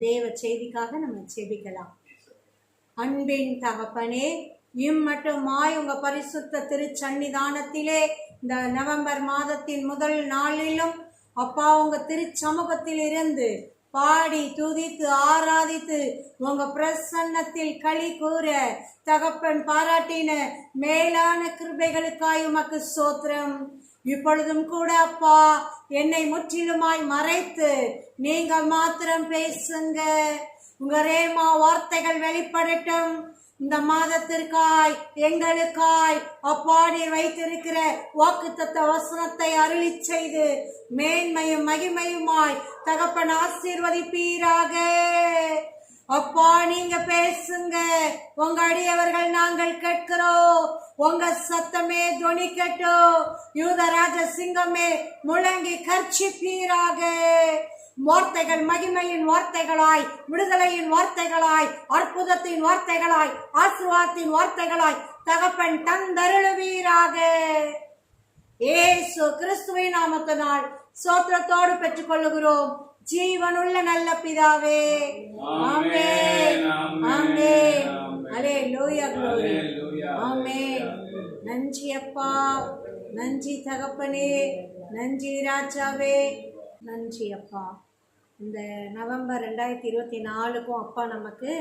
தேவ செய்திக்காக நம்ம செபிக்கலாம். அன்பின் தகப்பனே, இம்மட்டுமாய் உங்க பரிசுத்த திருச்சன்னிதானத்திலே இந்த நவம்பர் மாதத்தின் முதல் நாளிலும் அப்பா உங்க திருச்சமூகத்தில் இருந்து பாடி துதித்து ஆராதித்து உங்க பிரசன்னத்தில் களி கூற தகப்பன் பாராட்டின மேலான கிருபைகளுக்காய் உமக்கு ஸ்தோத்திரம். இப்பொழுதும் கூட அப்பா என்னை முற்றிலுமாய் மறைத்து நீங்க மாத்திரம் பேசுங்க. உங்க ரேமா வார்த்தைகள் வெளிப்படட்டும். இந்த மாதத்திற்காய் எங்களுக்காய் அப்பா நீர் வைத்திருக்கிற வாக்குத்தத்த வசனத்தை அருளி செய்து மேன்மையும் மகிமையுமாய் தகப்பன் ஆசீர்வதிப்பீராக. அப்பா நீங்க பேசுங்க. உங்க அடியவர்கள் நாங்கள் கேட்கிறோம். உங்க சத்தமே துணிக்கட்டும். யூதராஜ சிங்கமே முழங்கி கர்ச்சிப்பீராக. வார்த்தைகள் மகிமையின் வார்த்தைகளாய், விடுதலையின் வார்த்தைகளாய், அற்புதத்தின் வார்த்தைகளாய், ஆசீர்வாதத்தின் வார்த்தைகளாய் தகப்பன் தந்தருளுவீராக. இயேசு கிறிஸ்துவின் நாமத்தினால் ஸ்தோத்திரத்தோடு பெற்றுக் கொள்ளுகிறோம் ஜீவனுள்ள நல்ல பிதாவே. ஆமென், ஆமென். அல்லேலூயா, க்ளோரி. ஆமென். நன்றி அப்பா, நன்றி தகப்பனே, நன்றி ராஜாவே, நன்றி அப்பா. இந்த நவம்பர் 2024க்கும் அப்பா நமக்கு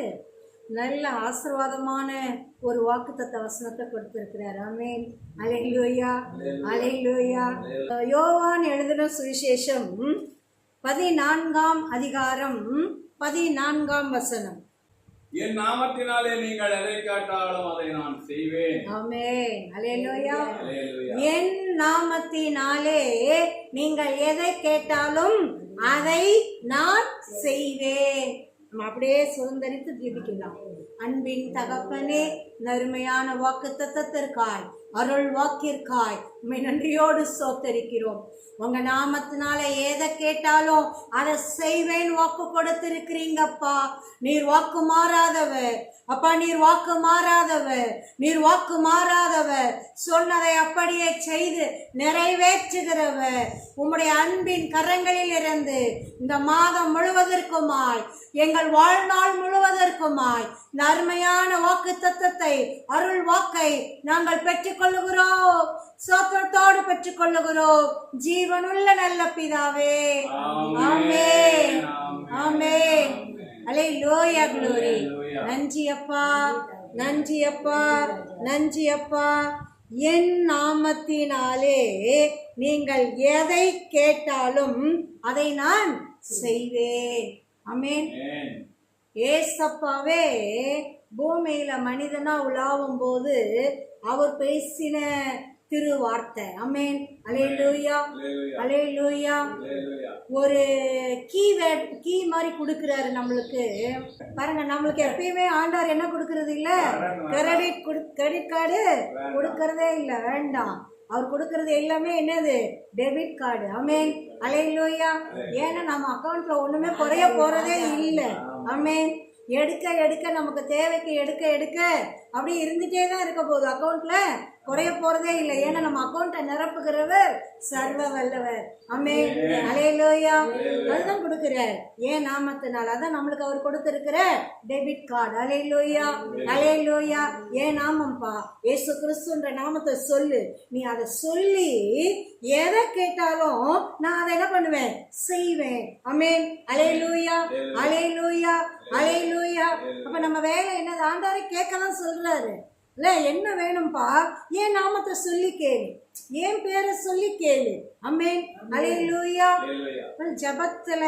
நல்ல ஆசீர்வாதமான ஒரு வாக்குத்தத்த வசனத்தை கொடுத்திருக்கிறார். ஆமென். அல்லேலூயா, அல்லேலூயா. யோவான் எழுதின சுவிசேஷம் 14ஆம் அதிகாரம் 14ஆம் வசனம். என் நாமத்தினாலே நீங்கள் எதை கேட்டாலும் அதை நான் செய்வேன். ஆமென். அல்லேலூயா. என் நாமத்தினாலே நீங்கள் எதை கேட்டாலும் அதை நான் செய்வேன். நம்ம அப்படியே சுதந்திரித்து ஜெபிக்கலாம். அன்பின் தகப்பனே, நறுமையான வாக்குத்தத்தத்திற்காய், அருள் வாக்கிற்காய் உம்மை நன்றியோடு ஸ்தோத்திரிக்கிறோம். உங்க நாமத்தினால எதை கேட்டாலும் அதை செய்வேன் வாக்கு கொடுத்திருக்கிறீங்கப்பா. நீர் வாக்கு மாறாதவர் அப்பா, நீர் வாக்கு மாறாதவர், நீர் வாக்கு மாறாதவர். சொன்னதை அப்படியே செய்து நிறைவேற்றுகிறவர். உம்முடைய அன்பின் கரங்களில் இருந்து இந்த மாதம் முழுவதற்குமாய், எங்கள் வாழ்நாள் முழுவதற்குமாய் நன்மையான வாக்கு தத்தத்தை, அருள் வாக்கை நாங்கள் பெற்றுக் கொள்ளுகிறோம். சோத்திரத்தோடு பெற்றுக் கொள்ளுகிறோம் ஜீவனுள்ள நல்ல பிதாவே. ஆமென், ஆமென். அல்லேலூயா, க்ளோரி. நன்றி அப்பா, நன்றி அப்பா, நன்றி அப்பா. என் நாமத்தினாலே நீங்கள் எதை கேட்டாலும் அதை நான் செய்வேன். ஆமென். ஏசப்பாவே பூமியில மனிதனா உலாவும் போது அவர் பேசின திருவார்த்தை. ஆமென். அல்லேலூயா, அல்லேலூயா. ஒரு கீ மாதிரி கொடுக்கிறாரு நம்மளுக்கு. பாருங்க, நம்மளுக்கு எப்பயுமே ஆண்டவர் என்ன கொடுக்கறது இல்ல, கிரெடிட் கார்டு கொடுக்கறதே இல்ல, வேண்டாம். அவர் கொடுக்கறது எல்லாமே என்னது, டெபிட் கார்டு. ஆமென். அல்லேலூயா. ஏன்னா நம்ம அக்கௌண்ட்ல ஒண்ணுமே குறைய போறதே இல்லை. ஆமென். எடுக்க எடுக்க நமக்கு தேவைக்கு எடுக்க எடுக்க அப்படி இருந்துட்டே தான் இருக்க போகுது. அக்கௌண்ட்ல குறைய போறதே இல்லை. ஏன்னா நம்ம அக்கௌண்ட்டை நிரப்புகிறவர் சர்வ வல்லவர். ஆமென். அல்லேலூயா. அதுதான் கொடுக்கிறார் ஏன் நாமத்தினால. அதான் நம்மளுக்கு அவர் கொடுத்திருக்கிற டெபிட் கார்டு. அல்லேலூயா, அல்லேலூயா. ஏன் நாமம்பா, இயேசு கிறிஸ்துன்ற நாமத்தை சொல்லு. நீ அதை சொல்லி எதை கேட்டாலும் நான் அதை என்ன பண்ணுவேன், செய்வேன். ஆமென். அல்லேலூயா, அல்லேலூயா, அல்லேலூயா. அப்ப நம்ம வேலை என்னது, ஆண்டவரை கேட்கலாம் சொல்றாரு இல்ல. என்ன வேணும்பா, ஏன் நாமத்தை சொல்லி கேளு, ஏன் பேரை சொல்லி கேளு. ஆமென். அல்லேலூயா. ஜபத்துல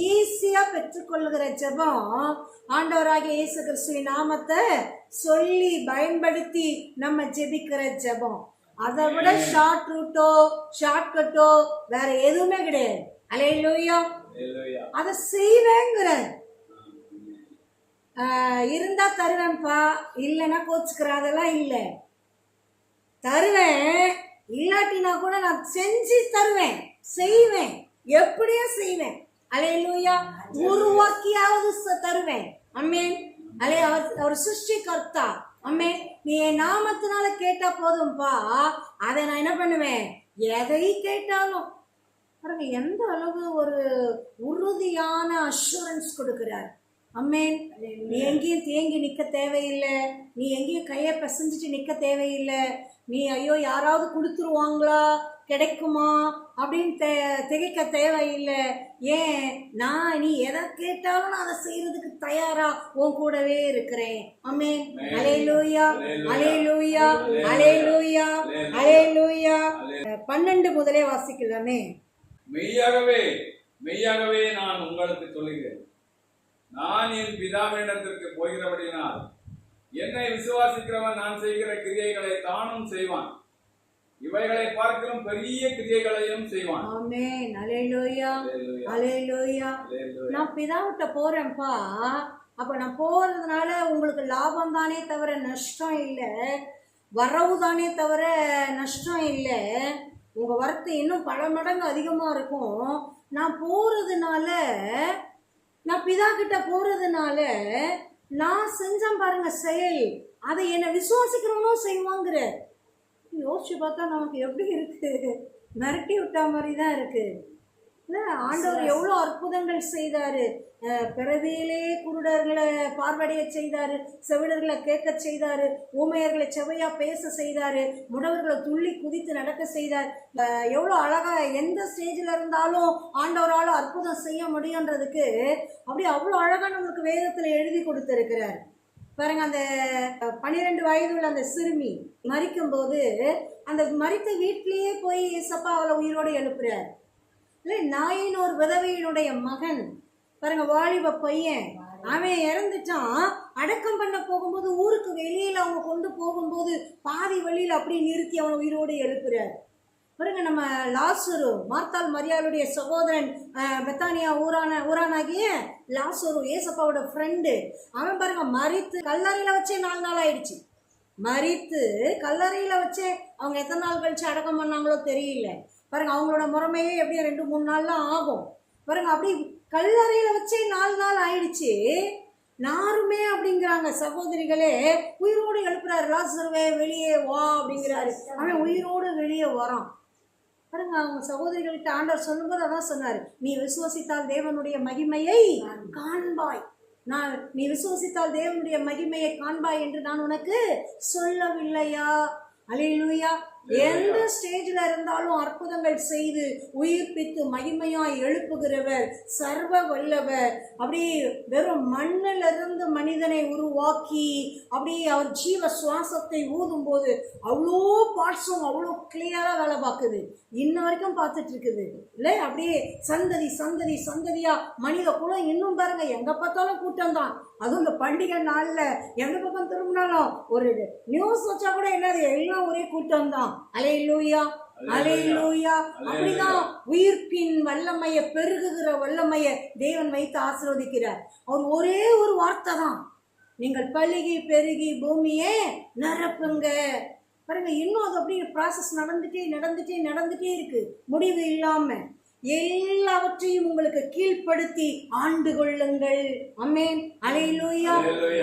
ஈஸியா பெற்றுக்கொள்ளுகிற ஜபம் ஆண்டவராகிய இயேசு கிறிஸ்துவின் நாமத்தை சொல்லி பயன்படுத்தி நம்ம ஜெபிக்கிற ஜபம். அதை விட ஷார்ட் ரூட்டோ ஷார்ட்கட்டோ வேற எதுவுமே கிடையாது. அல்லேலூயா. அதை செய்வேங்கிற இருந்தா தருவேன்ப்பா, இல்லைன்னா கோச்சுக்கிற, அதெல்லாம் இல்லை. தருவேன், இல்லாட்டினா கூட நான் செஞ்சு தருவேன், செய்வேன், எப்படியோ செய்வேன். அல்லேலூயா. உருவாக்கியாவது தருவேன். ஆமென். அவர் சிருஷ்டிகர்த்தா. ஆமென். நீ என் நாமத்தினால கேட்டா போதும்பா, அதை நான் என்ன பண்ணுவேன், எதை கேட்டாலும் பாருங்க எந்த அளவு ஒரு உறுதியான அஷூரன்ஸ் கொடுக்கிறார். அம்மேன். நீ எங்கேயும் தேங்கி நிற்க தேவையில்லை, நீ எங்கேயும் கையை பிசைஞ்சிட்டு நிற்க தேவையில்லை, நீ ஐயோ யாராவது கொடுத்துருவாங்களா கிடைக்குமா அப்படின்னு திகைக்க தேவையில்லை. ஏன் நீ எதை கேட்டாலும் நான் அதை செய்யறதுக்கு தயாரா உன் கூடவே இருக்கிறேன். அமேன். அல்லேலூயா, அல்லேலூயா, அல்லேலூயா, அல்லேலூயா. 12 முதலே வாசிக்கலாமே. மெய்யாகவே மெய்யாகவே நான் உங்களுக்கு சொல்லுகிறேன், நான் என் பிதாவினிடத்திற்கு போகிறபடியினால் என்னை விசுவாசிக்கிறவன் நான் செய்கிற கிரியைகளை தானும் செய்வான், இவைகளை பார்க்கிறோம் பெரிய கிரியைகளையும் செய்வான். ஆமென். அல்லேலூயா, அல்லேலூயா. நான் பிதாவிட்ட போறேன்ப்பா, அப்ப நான் போறதுனால உங்களுக்கு லாபம் தானே தவிர நஷ்டம் இல்லை, வரவு தானே தவிர நஷ்டம் இல்லை, உங்க வரத்து இன்னும் பல மடங்கு அதிகமா இருக்கும். நான் போறதுனால, நான் பிதா கிட்ட போறதுனால நான் செஞ்சேன் பாருங்க செயல், அதை என்னை விசுவாசிக்கிறவனும் செய்வாங்கிற. யோசிச்சு பார்த்தா நமக்கு எப்படி இருக்கு, மிரட்டி விட்டா மாதிரி தான் இருக்கு. ஆண்டவர் எவ்வளோ அற்புதங்கள் செய்தாரு. பிறவியிலே குருடர்களை பார்வடைய செய்தாரு, செவிடர்களை கேட்க செய்தாரு, ஊமையர்களை செவையா பேச செய்தாரு, முடவர்களை துள்ளி குதித்து நடக்க செய்தார். எவ்வளோ அழகா எந்த ஸ்டேஜில் இருந்தாலும் ஆண்டவரால் அற்புதம் செய்ய முடியுன்றதுக்கு அப்படி அவ்வளோ அழகா நம்மளுக்கு வேதத்தில் எழுதி கொடுத்துருக்கிறார். பாருங்க, அந்த 12 வயது உள்ள அந்த சிறுமி மரிக்கும் போது அந்த மரித்த வீட்டிலேயே போய் ஏசப்பா அவளை உயிரோடு எழுப்புறார். இல்லை, நாயின் ஒரு விதவையினுடைய மகன் பாருங்க, வாலிப பையன், அவன் இறந்துட்டான். அடக்கம் பண்ண போகும்போது ஊருக்கு வெளியில அவங்க கொண்டு போகும்போது பாதி வழியில் அப்படி நிறுத்தி அவனை உயிரோடு எழுப்புறார். பாருங்க, நம்ம லாசரு, மார்த்தாள் மரியாளுடைய சகோதரன், பெத்தானியா ஊரானாகிய லாசரு, ஏசப்பாவோட ஃப்ரெண்டு, அவன் பாருங்க மரித்து கல்லறையில வச்சே 4 நாள் ஆயிடுச்சு. மரித்து கல்லறையில வச்சே அவங்க எத்தனை நாள் கழிச்சு அடக்கம் பண்ணாங்களோ தெரியல. பாருங்க, அவங்களோட முறைமையே எப்படியும் 2-3 நாள்லாம் ஆகும். பாருங்க, அப்படி கல்லறையில வச்சே 4 நாள் ஆயிடுச்சு. நாருமே அப்படிங்கிறாங்க சகோதரிகளே, உயிரோடு எழுப்புறாரு. லாசருவே வெளியே வா அப்படிங்கிறாரு. அவன் உயிரோடு வெளியே வரான். பாருங்க, அவங்க சகோதரிகள்கிட்ட ஆண்டவர் சொல்லும்போது அதான் சொன்னாரு, நீ விசுவாசித்தால் தேவனுடைய மகிமையை காண்பாய், நீ விசுவாசித்தால் தேவனுடைய மகிமையை காண்பாய் என்று நான் உனக்கு சொல்லவில்லையா? அல்லேலூயா. எந்த ஸ்டேஜ்ல இருந்தாலும் அற்புதங்கள் செய்து உயிர்ப்பித்து மகிமையாய் எழுப்புகிறவர், சர்வ வல்லவர். அப்படி வெறும் மண்ணில் இருந்து மனிதனை உருவாக்கி அப்படி அவர் ஜீவ சுவாசத்தை ஊதும் போது அவ்வளோ பார்ட்ஸும் அவ்வளோ கிளியரா வேலை பார்க்குது. இன்ன வரைக்கும் பார்த்துட்டு இருக்குது இல்லை? அப்படியே சந்ததி சந்ததி சந்ததியா மனித குலம் இன்னும் பாருங்க, எங்க பார்த்தாலும் கூட்டம் தான். அதுவும் இந்த பண்டிகை நாள்ல எந்த பக்கம் திரும்பினாலும் ஒரு நியூஸ் வச்சா கூட என்னது, எல்லாம் ஒரே கூட்டம் தான். அல்லேலூயா, அல்லேலூயா. அப்படிதான் உயிர்ப்பின் வல்லமையை, பெருகுகிற வல்லமையை தேவன் வைத்து ஆசீர்வதிக்கிறார். அவர் ஒரே ஒரு வார்த்தை தான், நீங்கள் பலுகி பெருகி பூமியே நிரப்புங்க. பாருங்க, இன்னும் அது அப்படி ப்ராசஸ் நடந்துட்டே இருக்கு, முடிவு இல்லாம. எல்லாவற்றையும் உங்களுக்கு கீழ்ப்படுத்தி ஆண்டு கொள்ளுங்கள். ஆமென். அல்லேலூயா,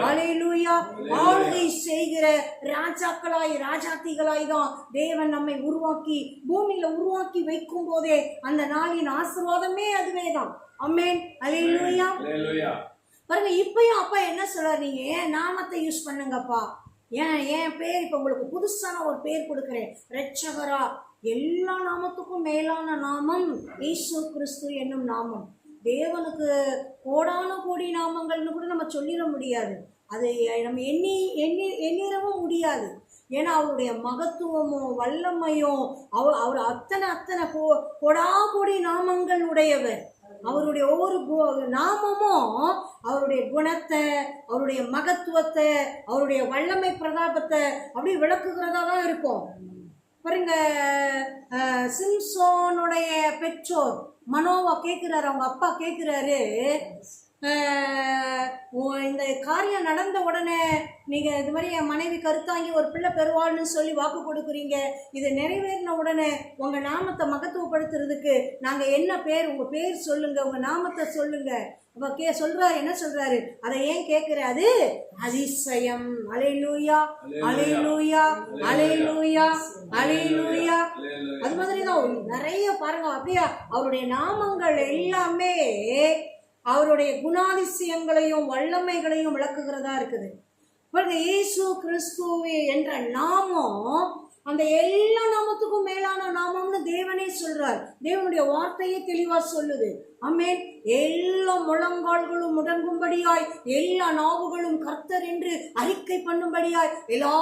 அல்லேலூயா. ஆளுகை செய்கிற ராஜாக்களாய் ராஜாத்திகளாய் தான் தேவன் நம்மை உருவாக்கி பூமியில உருவாக்கி வைக்கும் போதே அந்த நாளின் ஆசீர்வாதமே அதுவே தான். ஆமென். அல்லேலூயா. பாருங்க, இப்பயும் அப்பா என்ன சொல்றாரு, நீங்க ஏன் நாமத்தை யூஸ் பண்ணுங்கப்பா, என் பேர் இப்ப உங்களுக்கு புதுசான ஒரு பேர் கொடுக்கிறேன், ரட்சகரா. எல்லா நாமத்துக்கும் மேலான நாமம் இயேசு கிறிஸ்து என்னும் நாமம். தேவனுக்கு கோடான கோடி நாமங்கள்னு கூட நம்ம சொல்லிட முடியாது, அது நம்ம எண்ணிடவும் முடியாது. ஏன்னா அவருடைய மகத்துவமும் வல்லமையும் அவர் அத்தனை கோடா கோடி நாமங்கள் உடையவர். அவருடைய ஒவ்வொரு நாமமும் அவருடைய குணத்தை, அவருடைய மகத்துவத்தை, அவருடைய வல்லமை பிரதாபத்தை அப்படி விளக்குகிறதா தான் இருக்கும். பாருங்க, சிம்சோனுடைய பெற்றோர் மனோவா கேட்கிறாரு, அவங்க அப்பா கேட்கிறாரு, இந்த காரியம் நடந்த உடனே நீங்கள் இது மாதிரி என் மனைவி கருத்தாங்கி ஒரு பிள்ளை பெறுவாள்னு சொல்லி வாக்கு கொடுக்குறீங்க. இது நிறைவேறின உடனே உங்கள் நாமத்தை மகத்துவப்படுத்துறதுக்கு நாங்கள் என்ன பேர், உங்கள் பேர் சொல்லுங்கள், உங்கள் நாமத்தை சொல்லுங்கள். அப்போ சொல்கிறாரு, என்ன சொல்கிறாரு, அதை ஏன் கேட்குறாரு? அதிசயம். அல்லேலூயா, அல்லேலூயா, அல்லேலூயா, அல்லேலூயா. அது மாதிரி தான் நிறைய பாருங்க, அப்படியே அவருடைய நாமங்கள் எல்லாமே அவருடைய குணாதிசயங்களையும் வல்லமைகளையும் விளக்குகிறதா இருக்குது. பாருங்க, இயேசு கிறிஸ்துவே என்ற நாமம் அந்த எல்லா நாமத்துக்கும் மேலான நாமம்னு தேவனே சொல்றார். தேவனுடைய வார்த்தையே தெளிவா சொல்லுது. ஆமென். எல்லா முழங்கால்களும் முடங்கும்படியாய், எல்லா நாவுகளும் கர்த்தர் என்று அறிக்கை பண்ணும்படியாய், எல்லா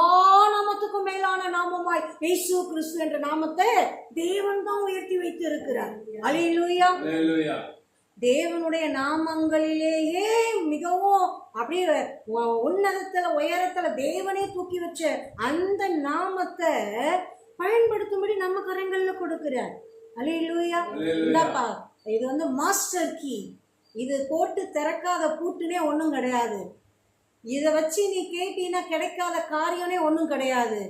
நாமத்துக்கும் மேலான நாமமாய் இயேசு கிறிஸ்து என்ற நாமத்தை தேவன் தான் உயர்த்தி வைத்து இருக்கிறார். அல்லேலூயா, அல்லேலூயா. தேவனுடைய நாமங்களிலேயே மிகவும் அப்படியே உன்னதத்துல உயரத்துல தேவனே தூக்கி வச்ச அந்த நாமத்தை பயன்படுத்தும்படி நம்ம கரங்கள்ல கொடுக்கிறார். அல்லேலூயா. இந்தாப்பா, இது மாஸ்டர் கீ. இது போட்டு திறக்காத பூட்டுனே ஒன்றும் கிடையாது. இதை வச்சு நீ கேட்டீன்னா கிடைக்காத காரியமே ஒன்றும் கிடையாது.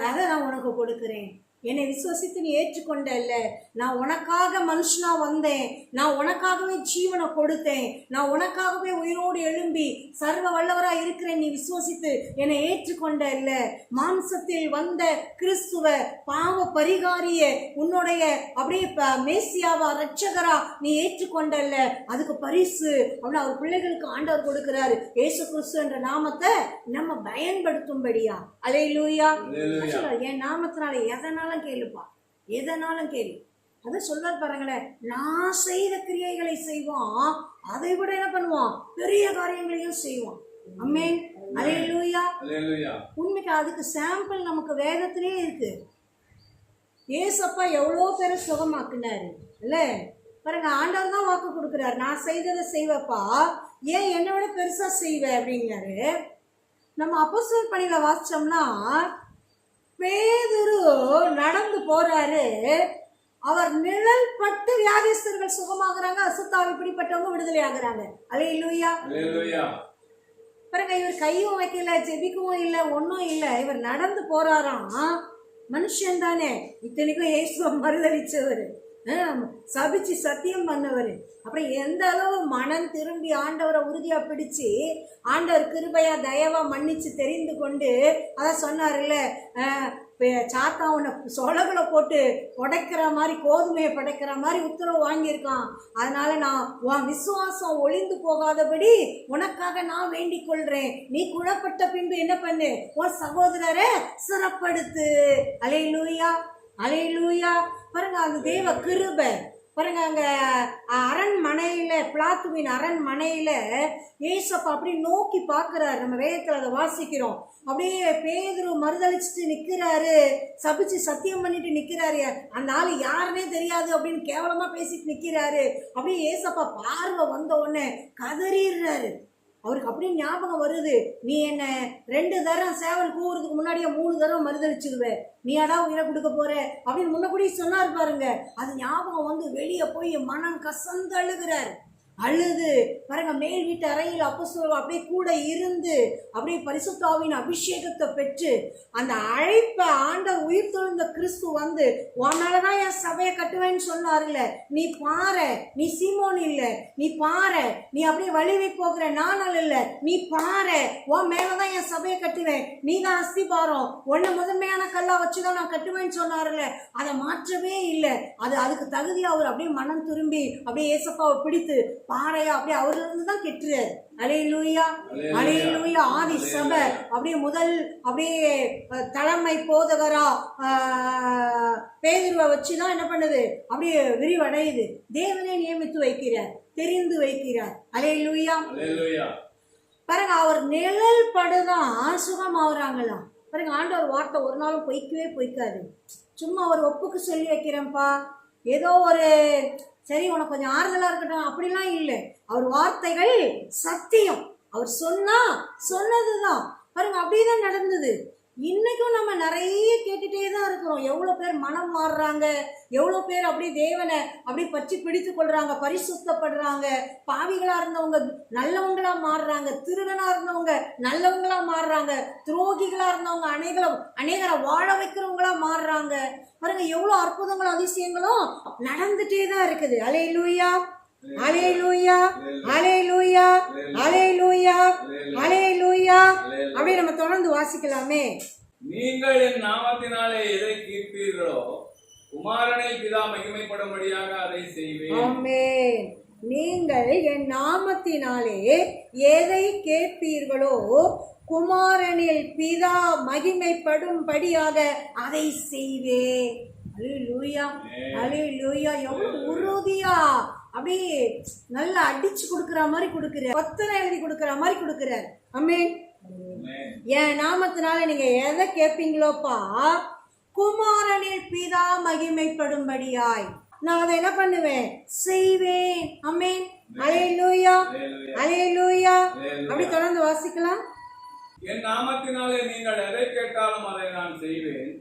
அதை நான் உனக்கு கொடுக்குறேன். என்னை விசுவசித்து நீ ஏற்றுக்கொண்ட இல்ல, நான் உனக்காக மனுஷனா வந்தேன், நான் உனக்காகவே ஜீவனை கொடுத்தேன், நான் உனக்காகவே உயிரோடு எழும்பி சர்வ வல்லவரா இருக்கிறேன். நீ விசுவசித்து என்னை ஏற்றுக்கொண்ட இல்ல, மாம்சத்தில் வந்த கிறிஸ்துவ பாவ பரிகாரிய உன்னுடைய அப்படியே மேசியாவா ரட்சகரா நீ ஏற்றுக்கொண்ட இல்ல, அதுக்கு பரிசு அப்படின்னு அவர் பிள்ளைகளுக்கு ஆண்டவர் கொடுக்கிறாரு. இயேசு கிறிஸ்து என்ற நாமத்தை நம்ம பயன்படுத்தும்படியா. அல்லேலூயா. என் நாமத்தினால எதனாலும் கேளுப்பா, எதனாலும் கேளு. அதை சொல்றாரு பாருங்களேன், நான் செய்த கிரியைகளை செய்வான், அதை விட என்ன பண்ணுவான், பெரிய காரியங்களையும் செய்வான். ஆமென். அல்லேலூயா, அல்லேலூயா. உண்மைக்கு அதுக்கு சாம்பிள் நமக்கு வேதத்திலே இருக்கு. ஏசப்பா எவ்வளோ பேரை சுகமாக்குனாரு இல்ல பாருங்க. ஆண்டவர் தான் வாக்கு கொடுக்குறாரு, நான் செய்ததை செய்வப்பா, ஏன் என்னை விட பெருசா செய்வேன் அப்படிங்கிறாரு. நம்ம அப்போஸ்தலர் பணியில வாசிச்சோம்னா, பேதுரு நடந்து போறாரு, அவர் நிழல் பட்டு வியாதிஸ்தர்கள் சுகமாகறாங்க, அசுத்தாவி பிடிப்பட்டவங்க விடுதலை ஆகுறாங்க. அல்லேலூயா, அல்லேலூயா. பாருங்க, இவர் கையும் வைக்கல, ஜெபிக்கவும் இல்லை, ஒன்றும் இல்லை, இவர் நடந்து போறாராம். மனுஷன் தானே, இத்தனைக்கும் இயேசுவை மறுதளிச்சவர், சபிச்சு சத்தியம் பண்ணவர். அப்புறம் எந்த அளவு மனம் திரும்பி ஆண்டவரை உறுதியா பிடிச்சு ஆண்டவர் கிருபையா தயவா மன்னிச்சு தெரிந்து கொண்டு அதான் சொன்னார்ல, சாத்தா உன்னை சொலகுல போட்டு உடைக்கிற மாதிரி, கோதுமையை படைக்கிற மாதிரி உத்தரவு வாங்கியிருக்கான். அதனால நான் உன் விசுவாசம் ஒளிந்து போகாதபடி உனக்காக நான் வேண்டிக் கொள்றேன். நீ குழப்பட்ட பின்பு என்ன பண்ணு, உன் சகோதரரை சிறப்படுத்து. அல்லேலூயா, அல்லேலூயா. பாருங்க, அந்த தேவ கிருபை பாருங்க. அங்க அரண்மனையில, பிளாத்துவின் அரண்மனையில ஏசப்பா அப்படி நோக்கி பார்க்கிறாரு. நம்ம வேதத்துல அதை வாசிக்கிறோம். அப்படியே பேதுரு மறுதளிச்சுட்டு நிக்கிறாரு, சபிச்சு சத்தியம் பண்ணிட்டு நிக்கிறாரு. அந்த ஆளு யாருன்னே தெரியாது அப்படின்னு கேவலமா பேசிட்டு நிக்கிறாரு. அப்படியே ஏசப்பா பார்வை வந்த உடனே கதறிடுறாரு. அவருக்கு அப்படியே ஞாபகம் வருது, நீ என்ன 2 தரம் சேவல் கூவுறதுக்கு முன்னாடியே 3 தரம் மறுதளிச்சிருவ, நீ அடா உயிரை கொடுக்க போற அப்படின்னு முன்னக்கூடி சொன்னார் பாருங்க. அது ஞாபகம் வந்து வெளியே போய் மனம் கசந்து அழுகிறார். அழுது பாருங்க, மேல் வீட்டு அறையில் அப்போஸ்தலர் அப்படியே கூட இருந்து அப்படியே பரிசுத்த ஆவியின் அபிஷேகத்தை பெற்று அந்த அழைப்பை ஆண்டவர் உயிர் தெழுந்த கிறிஸ்து வந்து, உன் மேலதான் என் சபையை கட்டுவேன்னு சொன்னார்ல, நீ பாரு, நீ சீமோன் இல்ல, நீ பாரு, நீ அப்படியே வலிமை போகிற நானல் இல்ல, நீ பாரு, உன் மேலதான் என் சபையை கட்டுவேன், நீ தான் அஸ்திபாரம், உன்னை முதன்மையான கல்லா வச்சுதான் நான் கட்டுவேன்னு சொன்னார்ல, அதை மாற்றவே இல்லை. அதுக்கு தகுதியா அவர் அப்படியே மனம் திரும்பி அப்படியே ஏசப்பாவை பிடித்து பாறையா அப்படியே அவர்ல இருந்து தான் கெட்டுறாரு. அல்லேலூயா, அல்லேலூயா. ஆதி சபை அப்படியே முதல் அப்படியே தலைமை போதகரா பேதுருவை வச்சுதான் என்ன பண்ணுது, அப்படியே விரிவடையுது. தேவனே நியமித்து வைக்கிறார், தெரிந்து வைக்கிறார். அல்லேலூயா, அல்லேலூயா. பாருங்க, அவர் நிழல் படுதான் சுகமாகறாங்களாம். பாருங்க, ஆண்டவர் வார்த்தை ஒரு நாளும் பொய்க்கவே பொய்க்காது. சும்மா ஒரு ஒப்புக்கு சொல்லி வைக்கிறேன்ப்பா, ஏதோ ஒரு சரி உனக்கு கொஞ்சம் ஆறுதலா இருக்கட்டும் அப்படிலாம் இல்லை. அவர் வார்த்தைகள் சத்தியம். அவர் சொன்னதுதான் பாருங்க, அப்படியேதான் நடந்தது. இன்னைக்கும் நம்ம நிறைய கேட்டுட்டே தான் இருக்கிறோம். எவ்வளோ பேர் மனம் மாறுறாங்க, எவ்வளோ பேர் அப்படி தேவனை அப்படி பற்றி பிடித்து கொள்றாங்க, பரிசுத்தப்படுறாங்க. பாவிகளா இருந்தவங்க நல்லவங்களா மாறுறாங்க, திருடனா இருந்தவங்க நல்லவங்களா மாறுறாங்க, துரோகிகளா இருந்தவங்க அநேகரை வாழ வைக்கிறவங்களா மாறுறாங்க. பாருங்க, எவ்வளோ அற்புதங்களும் அதிசயங்களும் நடந்துட்டே தான் இருக்குது. அல்லேலூயா, அல்லேலூயா, அல்லேலூயா, அல்லேலூயா, அல்லேலூயா. அப்படியே நம்ம தொடர்ந்து வாசிக்கலாமே. நீங்கள் என் நாமத்தினாலே எதை கேட்பீர்களோ குமாரனை பிதா மகிமைப்படும்படியாக அதை செய்வேன். ஆமென். நீங்கள் என் நாமத்தினாலே எதை கேட்பீர்களோ குமாரனில் பிதா மகிமைப்படும்படியாக அதை செய்வேன். அல்லேலூயா, அல்லேலூயா. எவ்வளவு உறுதியா அப்படியே நல்லா அடிச்சு கொடுக்கிற மாதிரி கொடுக்கிறார், பத்திரம் எழுதி கொடுக்கிற மாதிரி கொடுக்கிறார். ஆமென். என் நாமத்தினால நீங்க எதை கேட்பீங்களோப்பா குமாரனில் பிதா மகிமைப்படும்படியாய் நான் அதை என்ன பண்ணுவேன், செய்வேன். ஆமென். அல்லேலூயா, அல்லேலூயா. அப்படி தொடர்ந்து வாசிக்கலாம். என் நாமத்தினாலே நீங்கள் எதை கேட்டாலும் அதை நான் செய்வேன்.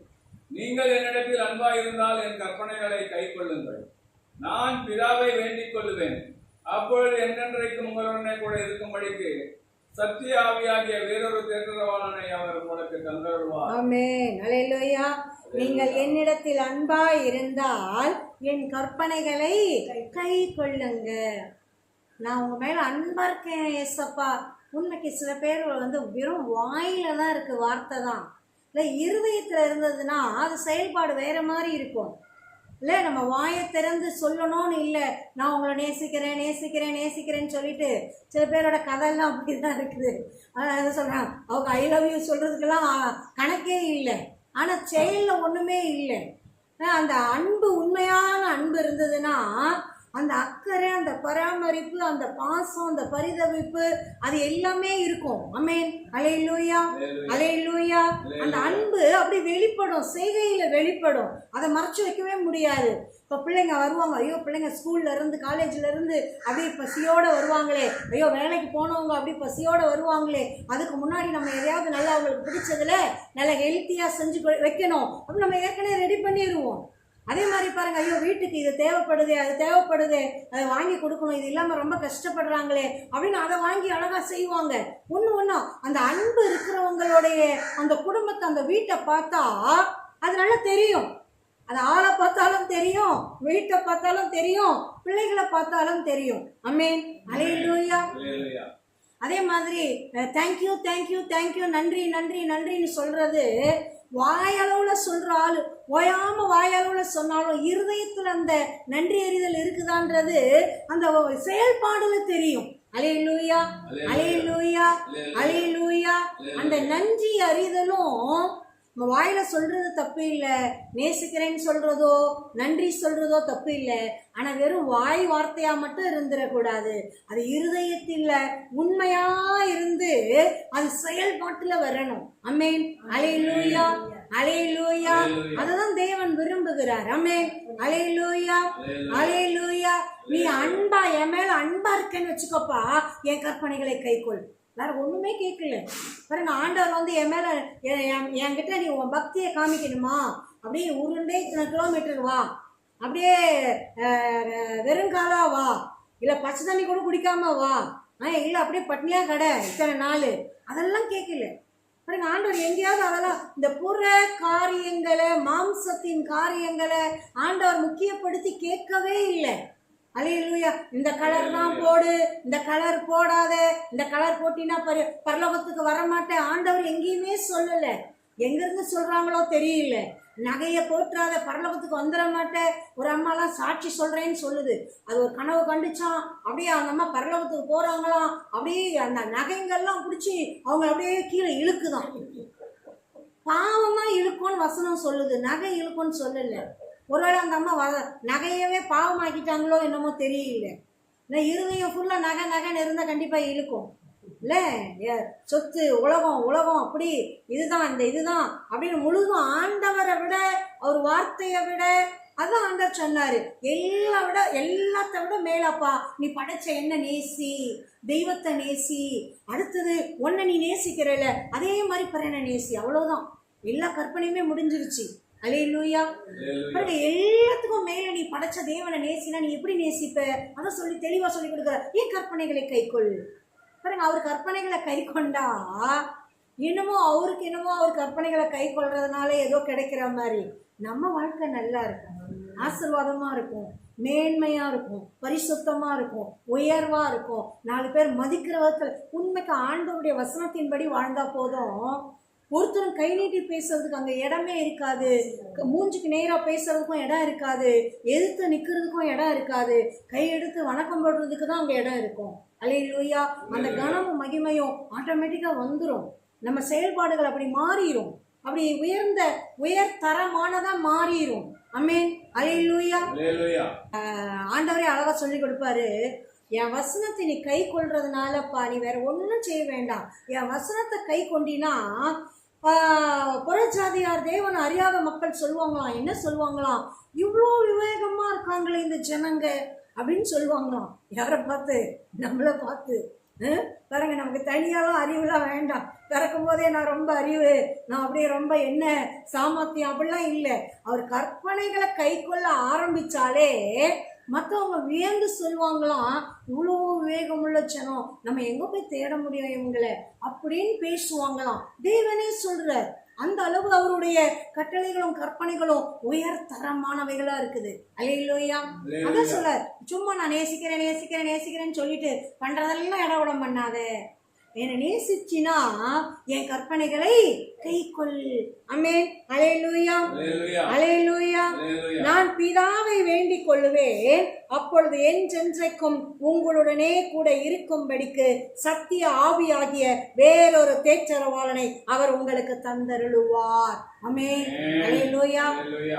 நீங்கள் என்னிடத்தில் அன்பாயிருந்தால் என் கற்பனைகளை கைக்கொள்ளுங்கள். நான் பிதாவை வேண்டிக் கொள்ளுவேன், அப்பொழுது என்றென்றைக்கும் உங்களுடனே கூட இருக்கும்படிக்கு சத்திய ஆவியாகிய வேறொரு தேற்றரவாளனை அவர் உங்களுக்கு தந்தருள்வார். ஆமென். அல்லேலூயா. நீங்கள் என்னிடத்தில் அன்பாய் இருந்தால் என் கற்பனைகளை கை கொள்ளுங்க. நான் உங்க மேல அன்பா இருக்கேன் ஏசப்பா. உண்மைக்கு சில பேர் வெறும் வாயில தான் இருக்கு, வார்த்தை தான். இல்லை, இருதயத்துல இருந்ததுன்னா அது செயல்பாடு வேற மாதிரி இருக்கும். இல்லை, நம்ம வாயை திறந்து சொல்லணும்னு இல்லை, நான் உங்களை நேசிக்கிறேன் நேசிக்கிறேன் நேசிக்கிறேன்னு சொல்லிட்டு சில பேரோட கதையெல்லாம் அப்படி தான் இருக்குது. அதை சொல்கிறாங்க, அவங்க ஐ லவ் யூ சொல்கிறதுக்கெல்லாம் கணக்கே இல்லை, ஆனால் செயலில் ஒன்றுமே இல்லை. அந்த அன்பு, உண்மையான அன்பு இருந்ததுன்னா அந்த அக்கறை, அந்த பராமரிப்பு, அந்த பாசம், அந்த பரிதவிப்பு, அது எல்லாமே இருக்கும். ஆமென். அல்லேலூயா, அல்லேலூயா. அந்த அன்பு அப்படி வெளிப்படும், செய்கையில வெளிப்படும். அதை மறைச்சு வைக்கவே முடியாது. இப்போ பிள்ளைங்க வருவாங்க, ஐயோ பிள்ளைங்க ஸ்கூல்ல இருந்து காலேஜ்ல இருந்து அப்படியே பசியோட வருவாங்களே, ஐயோ வேலைக்கு போனவங்க அப்படி பசியோட வருவாங்களே, அதுக்கு முன்னாடி நம்ம எதையாவது நல்லா அவங்களுக்கு பிடிச்சதுல நல்லா ஹெல்த்தியா செஞ்சு வைக்கணும் அப்படி நம்ம ஏற்கனவே ரெடி பண்ணிடுவோம். அதே மாதிரி பாருங்க, ஐயோ வீட்டுக்கு இது தேவைப்படுது, அது தேவைப்படுது, அதை வாங்கி கொடுக்கணும், இது இல்லாமல் ரொம்ப கஷ்டப்படுறாங்களே அப்படின்னு அதை வாங்கி அழகா செய்வாங்க. ஒன்று அந்த அன்பு இருக்கிறவங்களுடைய அந்த குடும்பத்தை, அந்த வீட்டை பார்த்தா அது நல்லா தெரியும். அது ஆளை பார்த்தாலும் தெரியும், வீட்டை பார்த்தாலும் தெரியும், பிள்ளைகளை பார்த்தாலும் தெரியும். ஆமென். அல்லேலூயா. அதே மாதிரி தேங்க்யூ தேங்க்யூ தேங்க்யூ, நன்றி நன்றி நன்றின்னு சொல்றது வாயளவுல சொல்ற ஆளு ஓயாம வாயளவுல சொன்னாலும் இருதயத்துல அந்த நன்றி அறிதல் இருக்குதான்றது அந்த செயல்பாடுல தெரியும். அல்லேலூயா, அல்லேலூயா, அல்லேலூயா. அந்த நன்றி அறிதலும் நம்ம வாயில சொல்றது தப்பு இல்லை, நேசிக்கிறேன்னு சொல்றதோ நன்றி சொல்றதோ தப்பு இல்லை. ஆனா வெறும் வாய் வார்த்தையா மட்டும் இருந்துடக்கூடாது. அது இருதயத்தில் உண்மையா இருந்து அது செயல்பாட்டுல வரணும். ஆமென். அல்லேலூயா, அல்லேலூயா. அததான் தேவன் விரும்புகிறார். ஆமென். அல்லேலூயா, அல்லேலூயா. நீ அன்பா, என் மேல அன்பா இருக்கேன்னு வச்சுக்கோப்பா, என் கற்பனைகளை கைக்கொள். வேற ஒண்ணுமே கேட்கல பாருங்க. ஆண்டவர் என் மேல என்கிட்ட நீ உன் பக்தியை காமிக்கணுமா, அப்படியே உருண்டே இத்தனை கிலோமீட்டர் வா, அப்படியே வெறுங்காலா வா, இல்ல பச்சை தண்ணி கூட குடிக்காம வா, இல்ல அப்படியே பட்னியா கடை இத்தனை நாள், அதெல்லாம் கேட்கல பாருங்க. ஆண்டவர் எங்கேயாவது அதெல்லாம் இந்த புற காரியங்களை, மாம்சத்தின் காரியங்களை ஆண்டவர் முக்கியப்படுத்தி கேட்கவே இல்லை. அல்லேலூயா. இந்த கலர் தான் போடு, இந்த கலர் போடாத, இந்த கலர் போட்டினா பரலோகத்துக்கு வரமாட்டேன் ஆண்டவர் எங்கேயுமே சொல்லல. எங்கிருந்து சொல்றாங்களோ தெரியல. நகையை போற்றாத, பரலோகத்துக்கு வந்துட மாட்டேன். ஒரு அம்மாலாம் சாட்சி சொல்றேன்னு சொல்லுது, அது ஒரு கனவு கண்டுச்சான், அப்படியே அந்த அம்மா பரலோகத்துக்கு போறாங்களாம், அப்படியே அந்த நகைங்கள்லாம் பிடிச்சி அவங்க அப்படியே கீழே இழுக்குதான். பாவம் தான் இழுக்கும்னு வசனம் சொல்லுது, நகை இழுக்கும்னு சொல்லல. ஒருவேளை அந்த அம்மா நகையவே பாவமாக்கிட்டாங்களோ என்னமோ தெரியல. இருதயம் ஃபுல்லா நகை நகைன்னு இருந்தால் கண்டிப்பா இழுக்கும் இல்லை? சொத்து, உலகம் உலகம் அப்படி இதுதான் இந்த இதுதான் அப்படின்னு முழுதும் ஆண்டவரை விட, அவர் வார்த்தையை விட, அதான் ஆண்டவர் சொன்னாரு, எல்லாத்த விட மேலப்பா நீ படைச்ச என்ன நேசி, தெய்வத்தை நேசி, அடுத்தது ஒன்ன நீ நேசிக்கிறல அதே மாதிரி பறையனை நேசி. அவ்வளவுதான். எல்லா கற்பனையுமே முடிஞ்சிருச்சு. அல்லேலூயா. அல்லேலூயா. பாருங்க, எல்லாத்துக்கும் மேல நீ படைச்ச தேவனை நேசினா நீ எப்படி நேசிப்ப? அதை சொல்லி தெளிவா சொல்லி கொடுக்குற. ஏன் கற்பனைகளை கைக்கொள். பாருங்க, அவர் கற்பனைகளை கை கொண்டா என்னமோ அவர் கற்பனைகளை கை கொள்றதுனால ஏதோ கிடைக்கிற மாதிரி நம்ம வாழ்க்கை நல்லா இருக்கும், ஆசீர்வாதமா இருக்கும், மேன்மையா இருக்கும், பரிசுத்தமா இருக்கும், உயர்வா இருக்கும், 4 பேர் மதிக்கிற விதத்துல. உண்மைக்கு ஆண்டவருடைய வசனத்தின்படி வாழ்ந்தா போதும். ஒருத்தரும் கை நீட்டி பேசுறதுக்கு அங்க இடமே இருக்காது, மூஞ்சுக்கு நேரா பேசுறதுக்கும் இடம் இருக்காது, எதிர்த்து நிக்கிறதுக்கும் இடம் இருக்காது, கையெடுத்து வணக்கம் போடுறதுக்கு தான் அங்க இடம் இருக்கும். அல்லேலூயா. அந்த கனமும் மகிமையும் ஆட்டோமேட்டிக்கா வந்துடும். நம்ம செயல்பாடுகள் அப்படி மாறிடும், அப்படி உயர்தரமானதா மாறிடும். ஆமென். அல்லேலூயா. ஆண்டவரே அழகா சொல்லி கொடுப்பாரு, என் வசனத்தை நீ கை கொள்றதுனாலப்பா நீ வேற ஒன்றும் செய்ய வேண்டாம். என் வசனத்தை கை கொண்டினா புறஜாதியார் தேவன் அறியாத மக்கள் சொல்லுவாங்களாம். என்ன சொல்லுவாங்களாம்? இவ்வளோ விவேகமா இருக்காங்களே இந்த ஜனங்க அப்படின்னு சொல்லுவாங்களாம். யாரை பார்த்து? நம்மளை பார்த்து. பாருங்க, நமக்கு தனியாலாம் அறிவுலாம் வேண்டாம். பிறக்கும் போதே நான் ரொம்ப அறிவு, நான் அப்படியே ரொம்ப என்ன சாமர்த்தியம் அப்படிலாம் இல்லை. அவர் கற்பனைகளை கை கொள்ள ஆரம்பிச்சாலே மற்றவங்க வியந்து சொல்லுவாங்களாம், இவ்வளோ விவேகமுள்ள ஜனம், நம்ம எங்க போய் தேட முடியும் இவங்களை அப்படின்னு பேசுவாங்களாம். தேவனே சொல்றார், அந்த அளவு அவருடைய கட்டளைகளும் கற்பனைகளும் உயர்தரமானவைகளா இருக்குது. அல்லேலூயா. அதான் சொல்ல, சும்மா நான் நேசிக்கிறேன் நேசிக்கிறேன் நேசிக்கிறேன்னு சொல்லிட்டு பண்றதெல்லாம் இடவிடம் பண்ணாத. என்னை நேசிச்சினா என் கற்பனைகளை கை கொள். ஆமென். அல்லேலூயா. அல்லேலூயா. நான் பிதாவை வேண்டிக் கொள்ளுவேன், அப்பொழுது என்றென்றைக்கும் உங்களுடனே கூட இருக்கும்படிக்கு சத்திய ஆவியாகிய வேறொரு தேற்றரவாளனை அவர் உங்களுக்கு தந்தருளுவார். ஆமென். அல்லேலூயா.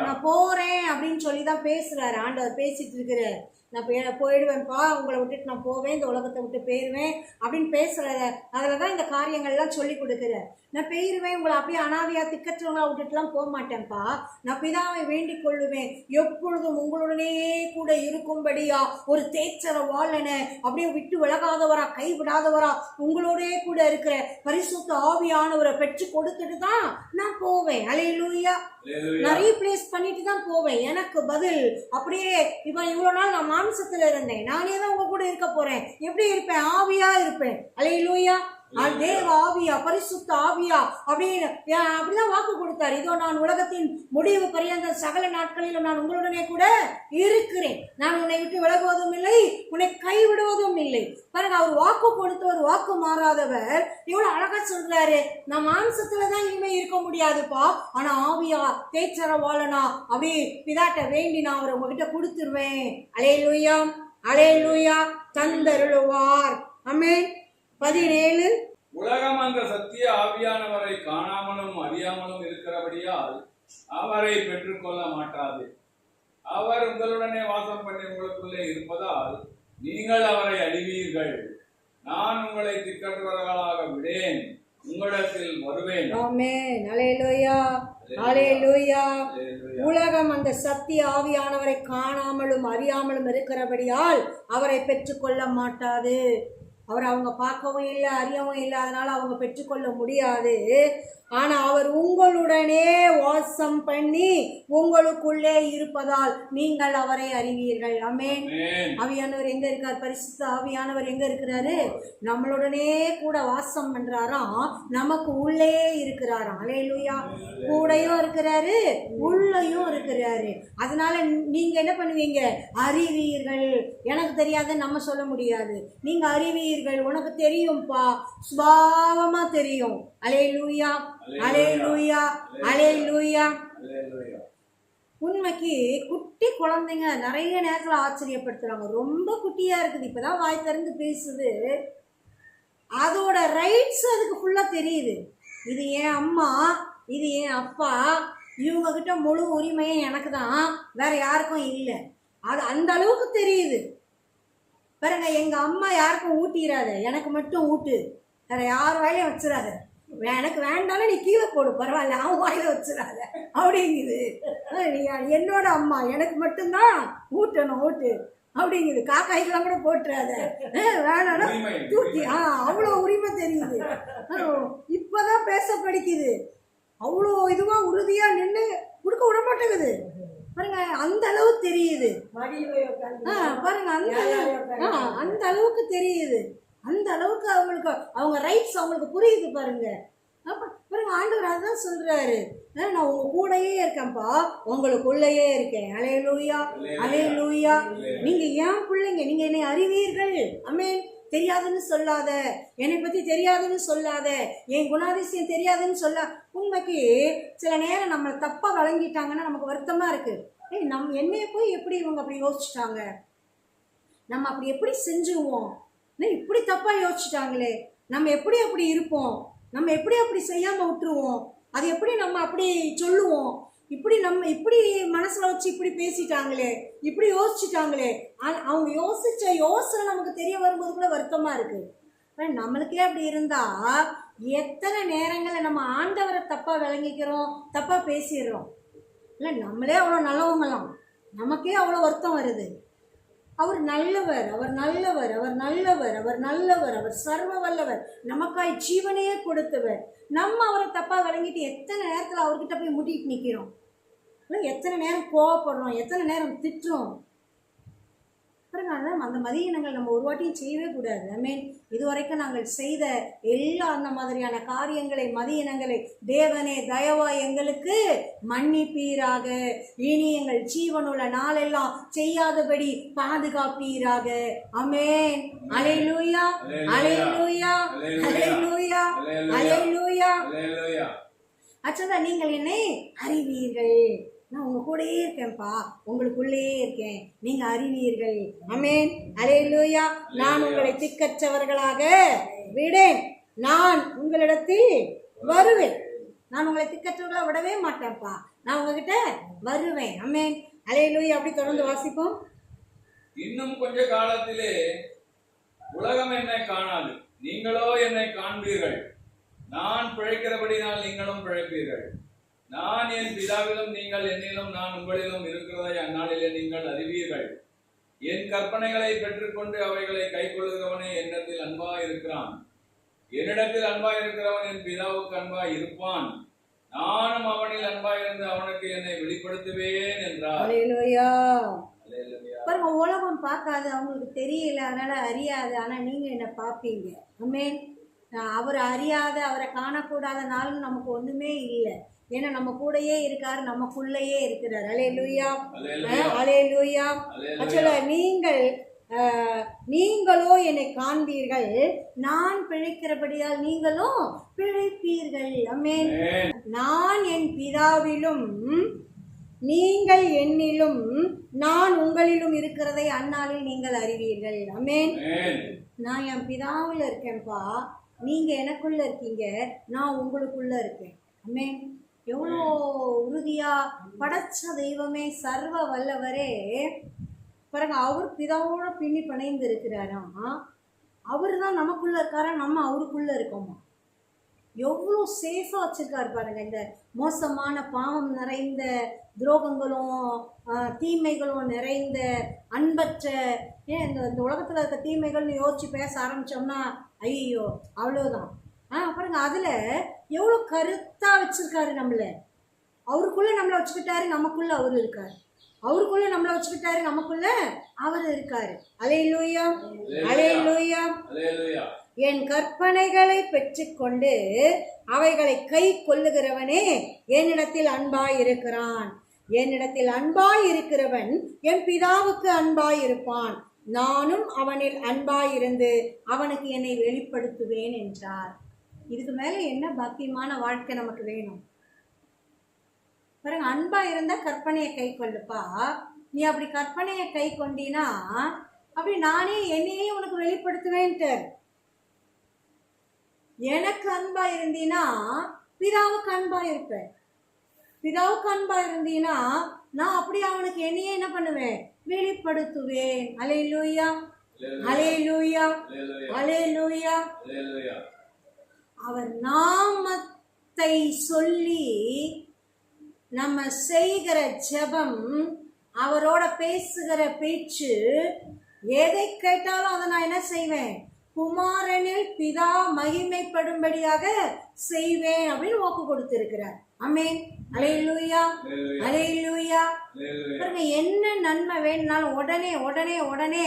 நான் போறேன் அப்படின்னு சொல்லிதான் பேசுறாரு ஆண்டவர், பேசிட்டு இருக்கிறார். நான் போயிடுவேன்ப்பா, உங்களை விட்டுட்டு நான் போவேன், இந்த உலகத்தை விட்டு போயிடுவேன் அப்படின்னு பேசுறத. அதில் தான் இந்த காரியங்கள்லாம் சொல்லி கொடுக்குற. நான் போயிடுவேன், உங்களை அப்படியே அனாதையா திக்கற்றவங்களா விட்டுட்டுலாம் போக மாட்டேன்ப்பா. நான் பிதாவை வேண்டிக் கொள்ளுவேன், எப்பொழுதும் உங்களுடனே கூட இருக்கும்படியா ஒரு தேச்சர வாழன அப்படியே விட்டு விலகாதவரா கைவிடாதவரா உங்களோடே கூட இருக்கிற பரிசுத்த ஆவியானவரை பெற்று கொடுத்துட்டு தான் நான் போவேன். அல்லேலூயா. நான் ரீப்ளேஸ் பண்ணிட்டு தான் போவேன். எனக்கு பதில் அப்படியே இப்ப இவ்வளவு நாள் நான் மாம்சத்துல இருந்தேன், நானே தான் உங்க கூட இருக்க போறேன். எப்படி இருப்பேன்? ஆவியா இருப்பேன். அல்லேலூயா. தேவ ஆவியா, பரிசுத்த ஆவியா அப்படின்னு அப்படிதான் வாக்கு கொடுத்தாரு. இதோ நான் உலகத்தின் முடிவு பரியந்த சகல நாட்களிலும் நான் உங்களுடனே கூட இருக்கிறேன், நான் உன்னை விட்டு விலகுவதும் இல்லை, உன்னை கைவிடுவதும் இல்லை. பாருங்க, அவர் வாக்கு கொடுத்தவர், வாக்கு மாறாதவர். இவ்வளவு அழகா சொல்றாரு, நான் மாம்சத்துலதான் இனிமே இருக்க முடியாதுப்பா, ஆனா ஆவியா தேச்சர வாழனா அப்படி பிதாட்ட வேண்டி நான் அவரை உங்ககிட்ட கொடுத்துருவேன். அல்லேலூயா. அல்லேலூயா. தந்தருளுவார். ஆமென். 17. உலகம் அந்த சத்திய ஆவியானவரை காணாமலும் அறியாமலும் இருக்கிறபடியால் அவரை பெற்றுக்கொள்ள மாட்டாது. அவர் உங்களுடனே வாசம் பண்ணி உங்களுக்குள்ளே இருப்பதால் நீங்கள் அவரை அறிவீர்கள். நான் உங்களை திக்கற்றவர்களாக விடேன், உங்களிடத்தில் வருவேன். ஆமென். அல்லேலூயா. அல்லேலூயா. உலகம் அந்த சத்திய ஆவியானவரை காணாமலும் அறியாமலும் இருக்கிறபடியால் அவரை பெற்றுக்கொள்ள மாட்டாது. அவர் அவங்க பார்க்கவும் இல்லை, அறியவும் இல்லை, அதனால அவங்க பெற்றுக்கொள்ள முடியாது. ஆனா அவர் உங்களுடனே வாசம் பண்ணி உங்களுக்குள்ளே இருப்பதால் நீங்கள் அவரை அறிவீர்கள். ஆமென். ஆவியானவர் எங்க இருக்கார்? பரிசுத்த ஆவியானவர் எங்க இருக்கிறாரு? நம்மளுடனே கூட வாசம் பண்றாராம், நமக்கு உள்ளே இருக்கிறாராம். அல்லேலூயா. கூடையும் இருக்கிறாரு, உள்ளேயும் இருக்கிறாரு. அதனால நீங்க என்ன பண்ணுவீங்க? அறிவீர்கள். எனக்கு தெரியாத நம்ம சொல்ல முடியாது, நீங்க அறிவீர்கள். உனக்கு தெரியும்பா, சுபாவமா தெரியும். அல்லேலூயா. அல்லேலூயா. அல்லேலூயா. உண்மைக்கு குட்டி குழந்தைங்க நிறைய நேரத்துல ஆச்சரியப்படுத்துறாங்க. ரொம்ப குட்டியா இருக்குது, இப்பதான் வாய் திறந்து பேசுது, அதோட ரைட்ஸ் அதுக்கு ஃபுல்லா தெரியுது. இது என் அம்மா, இது என் அப்பா, இவங்க கிட்ட முழு உரிமையும் எனக்கு தான், வேற யாருக்கும் இல்லை. அது அந்த அளவுக்கு தெரியுது. பாருங்க, எங்க அம்மா யாருக்கும் ஊட்டிடாத, எனக்கு மட்டும் ஊட்டு, வேற யார் வாயிலையும் வச்சிடாத, எனக்கு வேண்டாலும் நீ கீழே போடு பரவாயில்ல, அவன் வாயில வச்சிடாத அப்படிங்குது. என்னோட அம்மா எனக்கு மட்டும்தான் ஊட்டணும், ஊட்டு அப்படிங்குது. காக்காய்க்கெல்லாம் கூட போட்டுறாத, வேணாலும் தூக்கி. அவ்வளோ உரிமை தெரியுது. இப்பதான் பேச படிக்குது. அவ்வளோ இதுவா உறுதியா நின்று கொடுக்க விட மாட்டேங்குது பாருங்க. அந்த அளவு தெரியுது பாருங்க. அந்த அளவுக்கு தெரியுது. அந்த அளவுக்கு அவங்களுக்கு அவங்க ரைட்ஸ் அவங்களுக்கு புரியுது பாருங்க. பாருங்க, ஆண்டவர் அதான் சொல்றாரு, நான் உங்க கூடயே இருக்கேன்ப்பா, உங்களுக்குள்ளேயே இருக்கேன். அல்லேலூயா, அல்லேலூயா. நீங்க ஏன் பிள்ளைங்க, நீங்க என்னை அறிவீர்கள். ஆமென். தெரியாதுன்னு சொல்லாத, என்னை பத்தி தெரியாதுன்னு சொல்லாத, என் குணாதிசயம் தெரியாதுன்னு சொல்ல. உண்மைக்கு சில நேரம் நம்ம தப்பா வழங்கிட்டாங்கன்னா நமக்கு வருத்தமா இருக்கு. என்னைய போய் எப்படி இவங்க அப்படி யோசிச்சுட்டாங்க, நம்ம அப்படி எப்படி செஞ்சுருவோம், இப்படி தப்பா யோசிச்சுட்டாங்களே, நம்ம எப்படி அப்படி இருப்போம், நம்ம எப்படி அப்படி செய்யாம விட்டுருவோம், அது எப்படி நம்ம அப்படி சொல்லுவோம், இப்படி நம்ம இப்படி மனசுல வச்சு இப்படி பேசிட்டாங்களே, இப்படி யோசிச்சுட்டாங்களே. அவங்க யோசிச்ச யோசனை நமக்கு தெரிய வரும்போது கூட வருத்தமா இருக்கு. நம்மளுக்கே அப்படி இருந்தா எத்தனை நேரங்களை நம்ம ஆண்டவரை தப்பா விளங்கிக்கிறோம், தப்பா பேசிடுறோம். இல்லை, நம்மளே அவ்வளோ நல்லவங்களாம், நமக்கே அவ்வளோ வருத்தம் வருது. அவர் நல்லவர், அவர் நல்லவர், அவர் நல்லவர், அவர் நல்லவர், அவர் சர்வ வல்லவர், நமக்காய் ஜீவனையே கொடுத்தவர். நம்ம அவரை தப்பா விளங்கிட்டு எத்தனை நேரத்தில் அவர்கிட்ட போய் முட்டிட்டு நிற்கிறோம். இல்லை, எத்தனை நேரம் கோவப்படுறோம், எத்தனை நேரம் திட்டுறோம். பாருங்க, அந்த மதியினங்கள் நம்ம ஒரு வாட்டியும் செய்யவே கூடாது. ஐ மீன், இதுவரைக்கும் நாங்கள் செய்த எல்லா அந்த மாதிரியான காரியங்களை, மதியினங்களை தேவனே தயவா எங்களுக்கு மன்னிப்பீராக. இனி எங்கள் ஜீவனுள்ள நாளெல்லாம் செய்யாதபடி பாதுகாப்பீராக. ஆமென். அல்லேலூயா, அல்லேலூயா, அல்லேலூயா, அல்லேலூயா. அச்சதான், நீங்கள் என்னை அறிவீர்கள், நான் உங்க கூடயே இருக்கேன்ப்பா, உங்களுக்குள்ளேயே இருக்கேன், நீங்க அறிவீர்கள். ஆமென். அல்லேலூயா. நான் உங்களை திக்கற்றவர்களாக விடேன், நான் உங்களிடத்தில் வருவேன். நான் உங்களை திக்கற்றவர்களா விடவே மாட்டேன்ப்பா, நான் உங்ககிட்ட வருவேன். ஆமென். அல்லேலூயா. அப்படி தொடர்ந்து வாசிப்போம். இன்னும் கொஞ்ச காலத்திலே உலகம் என்னை காணாது, நீங்களோ என்னை காண்பீர்கள். நான் பிழைக்கிறபடினால் நீங்களும் பிழைப்பீர்கள். நான் என் பிதாவிலும் நீங்கள் என்னிலும் நான் உங்களிலும் இருக்கிறதை அந்நாளிலே நீங்கள் அறிவீர்கள். என் கற்பனைகளை பெற்றுக்கொண்டு அவைகளை கைக்கொள்கிறவனே என்னிடத்தில் அன்பாய் இருக்கிறான். என்னிடத்தில் அன்பாய் இருக்கிறவன் என் பிதாவுக்கு அன்பாய் இருப்பான். நானும் அவனில் அன்பாய் இருந்து அவனுக்கு என்னை வெளிப்படுத்துவேன் என்றார். அல்லேலூயா. பாருங்க, உலகம் பார்க்காது, அவங்களுக்கு தெரியல, அதனால அறியாது. ஆனா நீங்க என்ன பார்ப்பீங்க. ஆமென். அவர் அறியாத, அவரை காணக்கூடாத நாள் நமக்கு ஒண்ணுமே இல்லை. ஏன்னா நம்ம கூடயே இருக்காரு, நமக்குள்ளேயே இருக்கிறார். அல்லேலூயா, அல்லேலூயா. ஆக்சுவலா நீங்களோ என்னை காண்பீர்கள், நான் பிழைக்கிறபடியால் நீங்களும் பிழைப்பீர்கள். ஆமென். நான் என் பிதாவிலும் நீங்கள் என்னிலும் நான் உங்களிலும் இருக்கிறதை அந்நாளில் நீங்கள் அறிவீர்கள். ஆமென். நான் என் பிதாவில் இருக்கேன்ப்பா, நீங்க எனக்குள்ள இருக்கீங்க, நான் உங்களுக்குள்ள இருக்கேன். ஆமென். எவ்வளோ உறுதியா படைச்ச தெய்வமே, சர்வ வல்லவரே பாருங்க, அவர் பிதாவோட பின்னி பிணைந்து இருக்கிறாரா, அவர் தான் நமக்குள்ள இருக்காரா, நம்ம அவருக்குள்ள இருக்கோமா. எவ்வளோ சேஃபாக வச்சிருக்காரு பாருங்க. இந்த மோசமான பாவம் நிறைந்த துரோகங்களும் தீமைகளும் நிறைந்த அன்பற்ற, ஏன் இந்த உலகத்தில் இருக்க தீமைகள்னு யோசிச்சு பேச ஆரம்பித்தோம்னா ஐயோ அவ்வளோதான். பாருங்க, அதில் எவ்வளோ கருத்தாக வச்சுருக்காரு நம்மளை. அவருக்குள்ளே நம்மளை வச்சுக்கிட்டாரு, நமக்குள்ளே அவர் இருக்கார். அவருக்குள்ளே நம்மளை வச்சுக்கிட்டாரு, நமக்குள்ளே அவர் இருக்காரு. அல்லேலூயா, அல்லேலூயா. என் கற்பனைகளை பெற்றுக்கொண்டு அவைகளை கை கொள்ளுகிறவனே என்னிடத்தில் அன்பாய் இருக்கிறான். என்னிடத்தில் அன்பாய் இருக்கிறவன் என் பிதாவுக்கு அன்பாய் இருப்பான். நானும் அவனில் அன்பாய் இருந்து அவனுக்கு என்னை வெளிப்படுத்துவேன் என்றார். இதுக்கு மேல என்ன பாக்கியமான வாழ்க்கை நமக்கு வேணும் பாருங்க. அன்பா இருந்தா கற்பனையை கை கொள்ளுப்பா. நீ அப்படி கற்பனையை கை கொண்டினா அப்படி நானே என்னையே உனக்கு வெளிப்படுத்துவேன்ட்டு. எனக்கு அன்பா இருந்தீனா பிதாவுக்கு அன்பா இருப்பேன். பிதாவுக்கு அன்பா இருந்தீனா நான் அப்படி அவனுக்கு என்னையே என்ன பண்ணுவேன், வெளிப்படுத்துவேன். அல்லேலூயா, அல்லேலூயா, அல்லேலூயா. அவர் நாமத்தை சொல்லி நம்ம செய்கிற ஜெபம், அவரோட பேசுகிற பேச்சு, எதை கேட்டாலும் அதை நான் என்ன செய்வேன், குமாரனில் பிதா மகிமைப்படும்படியாக செய்வேன் அப்படின்னு வாக்கு கொடுத்திருக்கிறார். ஆமென். அல்லேலூயா, அல்லேலூயா. பாருங்க, என்ன நன்மை வேணும்னாலும் உடனே உடனே உடனே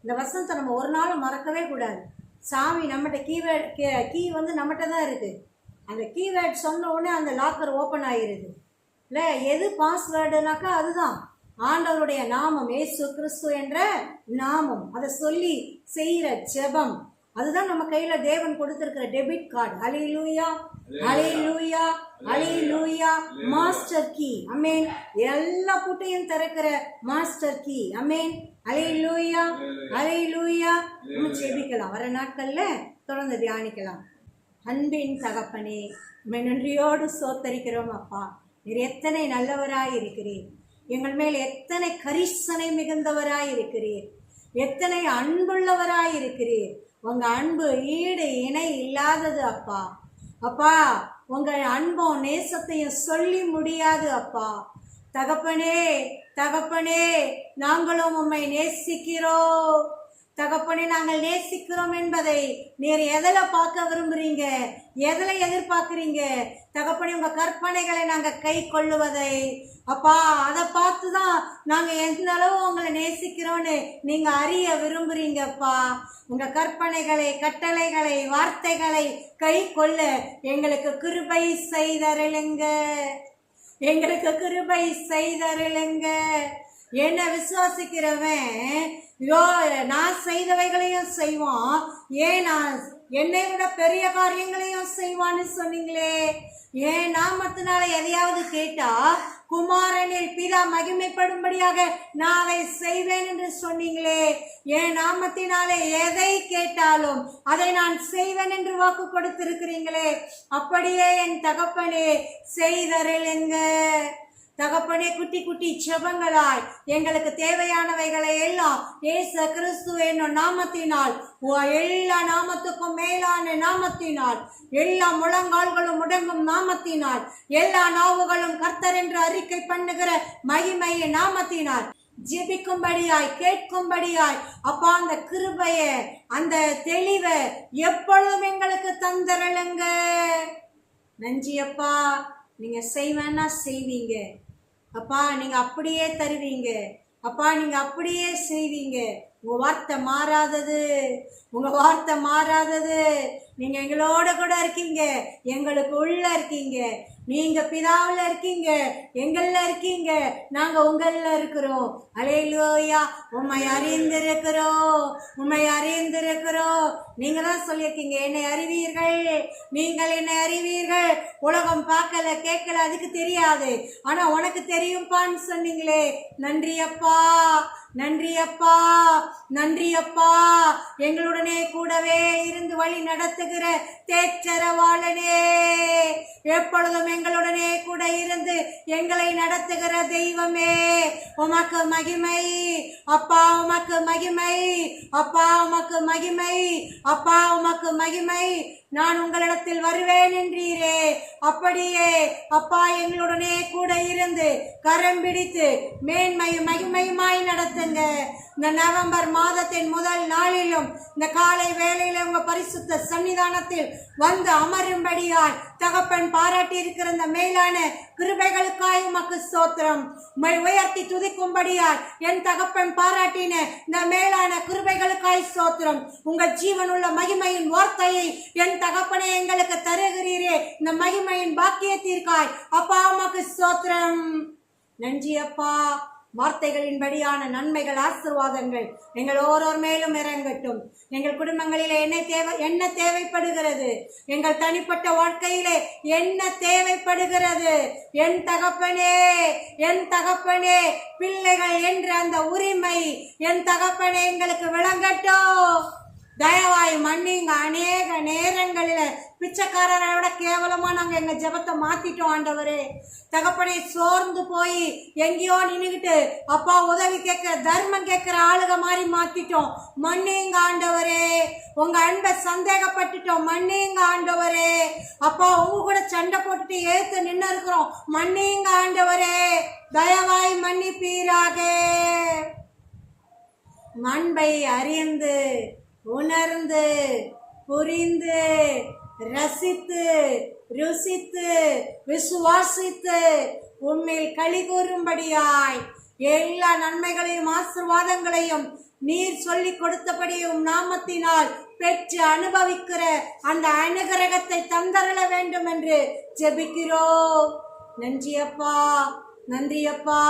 இந்த வசனத்தை நம்ம ஒரு நாளும் மறக்கவே கூடாது. சாமி நம்மகிட்ட கீ வந்து நம்மகிட்ட தான் இருக்கு. அந்த கீவேர்ட் சொன்ன உடனே அந்த லாக்கர் ஓப்பன் ஆகிருது இல்லை? எது பாஸ்வேர்டுனாக்கா அதுதான் ஆண்டவருடைய நாமம், இயேசு கிறிஸ்து என்ற நாமம். அதை சொல்லி செய்கிற ஜெபம், அதுதான் நம்ம கையில தேவன் கொடுத்திருக்கிற debit card. Hallelujah, hallelujah, hallelujah. Master key. Amen. எல்லா பூட்டையும் திறக்கிற மாஸ்டர் கீ. ஆமென். அல்லேலூயா, அல்லேலூயா. நம்ம ஜெபிக்கலாம். வர நாட்கள்ல தொடர்ந்து தியானிக்கலாம். அன்பின் தகப்பனே, நன்றியோடு சோத்தரிக்கிறோம் அப்பா. நீர் எத்தனை நல்லவராய் இருக்கிறீர். எங்கள் மேல் எத்தனை கரிசனை மிகுந்தவராய் இருக்கிறீர். எத்தனை அன்புள்ளவராய் இருக்கிறீர். உங்க அன்பு ஈடு இணை இல்லாதது அப்பா. அப்பா, உங்கள் அன்பும் நேசத்தையும் சொல்லி முடியாது அப்பா. தகப்பனே, தகப்பனே, நாங்களும் உம்மை நேசிக்கிறோம். தகப்பனே, நாங்கள் நேசிக்கிறோம் என்பதை நீர் எதில் பார்க்க விரும்புறீங்க? எதில் எதிர்பார்க்குறீங்க? தகப்பனே, உங்க கற்பனைகளை நாங்கள் கை கொள்ளுவதை அப்பா, அதை பார்த்து தான் நாங்கள் எந்த அளவு உங்களை நேசிக்கிறோன்னு நீங்க அறிய விரும்புறீங்கப்பா. உங்க கற்பனைகளை, கட்டளைகளை, வார்த்தைகளை கை கொள்ள எங்களுக்கு கிருபை செய்தருளுங்க. எங்களுக்கு கிருபை செய்தருளுங்க. என்ன விசுவாசிக்கிறவன் நான் செய்தவைகளையும் செய்வான், ஏன் நான் என்னை விட பெரிய காரியங்களையும் செய்வான்னு சொன்னீங்களே. ஏன் நாமத்தினால எதையாவது கேட்டா குமாரனில் பிதா மகிமைப்படும்படியாக நான் அதை செய்வேன் என்று சொன்னீங்களே. என் நாமத்தினாலே எதை கேட்டாலும் அதை நான் செய்வேன் என்று வாக்கு கொடுத்திருக்கிறீங்களே. அப்படியே என் தகப்பனே செய்தருளுங்க. தகப்பனே, குட்டி குட்டி ஜெபங்களாய் எங்களுக்கு தேவையானவைகளை எல்லாம் இயேசு கிறிஸ்து என்னும் நாமத்தினால், எல்லா நாமத்துக்கும் மேலான நாமத்தினால், எல்லா முழங்கால்களும் முடங்கும் நாமத்தினால், எல்லா நாவுகளும் கர்த்தர் என்று அறிக்கை பண்ணுகிற மகிமையின் நாமத்தினால் ஜெபிக்கும்படியாய், கேட்கும்படியாய் அப்பா, அந்த கிருபைய, அந்த தெளிவை எப்பொழுதும் எங்களுக்கு தந்தருளுங்க. நன்றி அப்பா. நீங்க செய்வேன்னா செய்வீங்க அப்பா. நீங்க அப்படியே தருவீங்க அப்பா. நீங்க அப்படியே செய்வீங்க. உங்க வார்த்தை மாறாதது, உங்க வார்த்தை மாறாதது. நீங்க எங்களோட கூட இருக்கீங்க, எங்களுக்கு உள்ள இருக்கீங்க. நீங்க பிதாவில் இருக்கீங்க, எங்கள்ல இருக்கீங்க, நாங்க உங்கள்ல இருக்கிறோம். அல்லேலூயா. உம்மை அறிந்திருக்கிறோம், உம்மை அறிந்திருக்கிறோம். நீங்க தான் சொல்லியிருக்கீங்க, என்னை அறிவீர்கள், நீங்கள் என்னை அறிவீர்கள். உலகம் பார்க்கல, கேட்கல, அதுக்கு தெரியாது, ஆனா உனக்கு தெரியும்பான்னு சொன்னீங்களே. நன்றி அப்பா, நன்றி அப்பா, நன்றி அப்பா. எங்களுடனே கூடவே இருந்து வழி நடத்துகிற தேற்றரவாளனே, எப்பொழுதும் எங்களுடனே கூட இருந்து எங்களை நடத்துகிற தெய்வமே, உமக்கு மகிமை அப்பா, உமக்கு மகிமை அப்பா, உமக்கு மகிமை அப்பா, உமக்கு மகிமை. நான் உங்களிடத்தில் வருவேன் என்றீரே, அப்படியே அப்பா எங்களுடனே கூட இருந்து கரம் பிடித்து மேன்மையும் மகிமையுமாய் நடத்துங்க. இந்த நவம்பர் மாதத்தின் முதல் நாளிலும் இந்த காலை வேளையில உங்க பரிசுத்த சன்னிதானத்தில் வந்து அமரும்படியால் தகப்பன் பாராட்டி இருக்கிற இந்த மேலான கிருபைகளுக்காய் உமக்கு ஸ்தோத்திரம். உயர்த்தி துதிக்கும்படியால் என் தகப்பன் பாராட்டின இந்த மேலான கிருபைகளுக்காய் ஸ்தோத்திரம். உங்க ஜீவனுள்ள மகிமையின் வார்த்தையை என் தகப்பனே எங்களுக்கு தருகிறீரே, இந்த மகிமையின் பாக்கியத்திற்காய் அப்பா உமக்கு ஸ்தோத்திரம். நன்றி அப்பா. வார்த்தைகளின்படியான நன்மைகள், ஆசீர்வாதங்கள் எங்கள் ஓரோர் மேலும் இறங்கட்டும். எங்கள் குடும்பங்களிலே என்ன தேவைப்படுகிறது, எங்கள் தனிப்பட்ட வாழ்க்கையிலே என்ன தேவைப்படுகிறது, என் தகப்பனே, என் தகப்பனே, பிள்ளைகள் என்ற அந்த உரிமை என் தகப்பனே எங்களுக்கு விளங்கட்டும். தயவாய் மன்னிங்க. அநேக நேரங்களில் பிச்சைக்காரரை விட கேவலமா நாங்க எங்க ஜெபத்தை மாத்திட்டோம் ஆண்டவரே. தகப்பனை சோர்ந்து போய் எங்கேயோ நின்னுகிட்டு அப்பா உதவி கேட்கிற, தர்மம் கேட்கிற ஆளுக மாதிரி மாத்திட்டோம். மன்னிங்க ஆண்டவரே. உங்க அன்பை சந்தேகப்பட்டுட்டோம். மன்னிங்க ஆண்டவரே. அப்பா உங்க கூட சண்டை போட்டுட்டு ஏத்து நின்று இருக்கிறோம். மன்னிங்க ஆண்டவரே. தயவாய் மன்னிப்பீராக. அன்பை அறிந்து உணர்ந்து புரிந்து ரசித்து ருசித்து விசுவாசித்து உண்மையில் களி கூறும்படியாய் எல்லா நன்மைகளையும் ஆசீர்வாதங்களையும் நீர் சொல்லி கொடுத்தபடியும் நாமத்தினால் பெற்று அனுபவிக்கிற அந்த அனுகிரகத்தை தந்தரள வேண்டும் என்று ஜெபிக்கிறோம். நன்றியப்பா, நன்றியப்பா.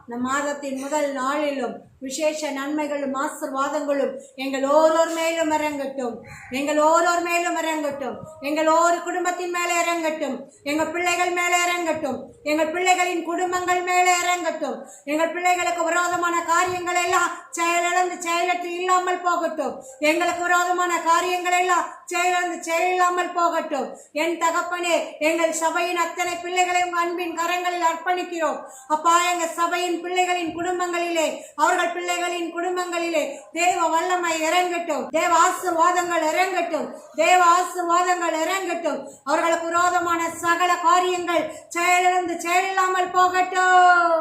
இந்த மாதத்தின் முதல் நாளிலும் விசேஷ நன்மைகளும் ஆசீர்வாதங்களும் எங்கள் ஓரோர் மேலும் இறங்கட்டும், எங்கள் ஓரோர் மேலும் இறங்கட்டும், எங்கள் ஒரு குடும்பத்தின் மேலே இறங்கட்டும், எங்கள் பிள்ளைகள் மேலே இறங்கட்டும், எங்கள் பிள்ளைகளின் குடும்பங்கள் மேலே இறங்கட்டும். எங்கள் பிள்ளைகளுக்கு விரோதமான காரியங்கள் எல்லாம் செயலிழந்து செயலற்று இல்லாமல் போகட்டும். எங்களுக்கு விரோதமான காரியங்கள் எல்லாம் செயலிழந்து செயலில்லாமல் போகட்டும். என் தகப்பனே, எங்கள் சபையின் அத்தனை பிள்ளைகளையும் அன்பின் கரங்களில் அர்ப்பணிக்கிறோம். அப்பா, எங்கள் சபையின் பிள்ளைகளின் குடும்பங்களிலே, அவர்கள் பிள்ளைகளின் குடும்பங்களிலே தேவ வல்லமை இறங்கட்டும், தேவ ஆசீர்வாதங்கள் இறங்கட்டும், தேவ ஆசீர்வாதங்கள் இறங்கட்டும். அவர்களுக்கு விரோதமான சகல காரியங்கள் செயலிழந்து செயலில்லாமல் போகட்டும்.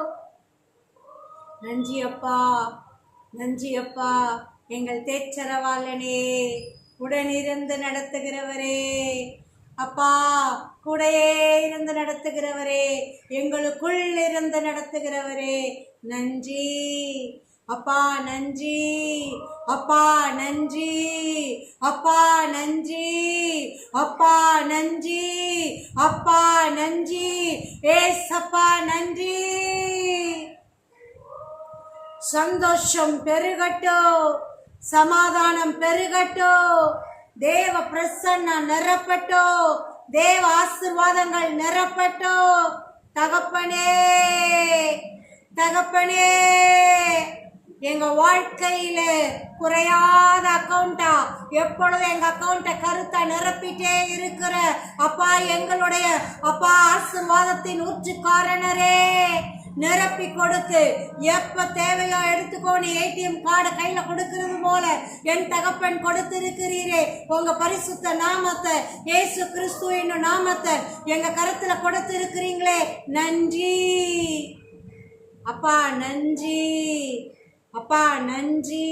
நன்றி அப்பா, நன்றி அப்பா. எங்கள் தேச்சரவாளனே, உடனிருந்து நடத்துகிறவரே, அப்பா கூடையே இருந்து நடத்துகிறவரே, எங்களுக்குள் இருந்து நடத்துகிறவரே, நன்றி அப்பா, நன்றி அப்பா, நன்றி அப்பா, நன்றி அப்பா, நன்றி அப்பா, நன்றி ஏசப்பா, நன்றி. சந்தோஷம் பெருகட்டும், சமாதானம் பெருகட்டும், தேவ பிரசன்னம் நிரப்பட்டும், தேவ ஆசீர்வாதங்கள் நிரப்பட்டும். தகப்பனே, தகப்பனே, எங்க வாழ்க்கையில குறையாத அக்கௌண்டா எப்பொழுது எங்க அக்கௌண்ட்டை கருத்தா நிரப்பிட்டே இருக்கிற அப்பா, எங்களுடைய அப்பா ஆசீர்வாதத்தின் ஊற்றுக்காரனரே, நிரப்பி கொடுத்து எப்ப தேவையோ எடுத்துக்கோன்னு ஏடிஎம் கார்டை கையில கொடுக்கிறது போல என் தகப்பன் கொடுத்திருக்கிறீரே. உங்க பரிசுத்த நாமத்தை, இயேசு கிறிஸ்துவின் நாமத்தை எங்க கருத்துல கொடுத்திருக்கிறீங்களே, நன்றி அப்பா, நன்றி அப்பா, நன்றி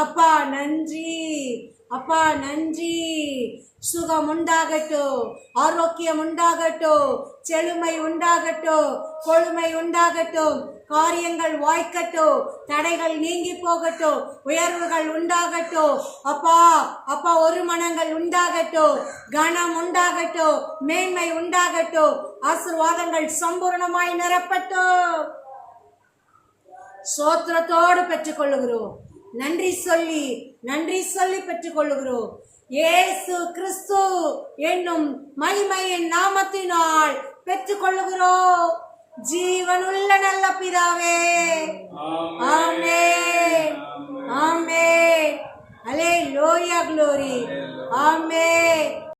அப்பா, நன்றி அப்பா, நன்றி. சுகம் உண்டாகட்டும், ஆரோக்கியம் உண்டாகட்டும், செழுமை உண்டாகட்டும், கொழுமை உண்டாகட்டும், காரியங்கள் வாய்க்கட்டும், தடைகள் நீங்கி போகட்டும், உயர்வுகள் உண்டாகட்டும். அப்பா, அப்பா, ஒரு மனங்கள் உண்டாகட்டும், கனம் உண்டாகட்டும், மேன்மை உண்டாகட்டும், ஆசீர்வாதங்கள் சம்பூர்ணமாய் நிரப்பட்டும். சோத்திரத்தோடு பெற்றுக்கொள்ளுகிறோம். நன்றி சொல்லி நன்றி சொல்லி பெற்றுக்கொள்ளுகிறோம். இயேசு கிறிஸ்து என்னும் மகிமையின் நாமத்தினால் பெற்றுக்கொள்ளுகிறோம். ஜீவனுள்ள நல்ல பிதாவே, ஆமென், ஆமென். அல்லேலூயா, glory, ஆமென்.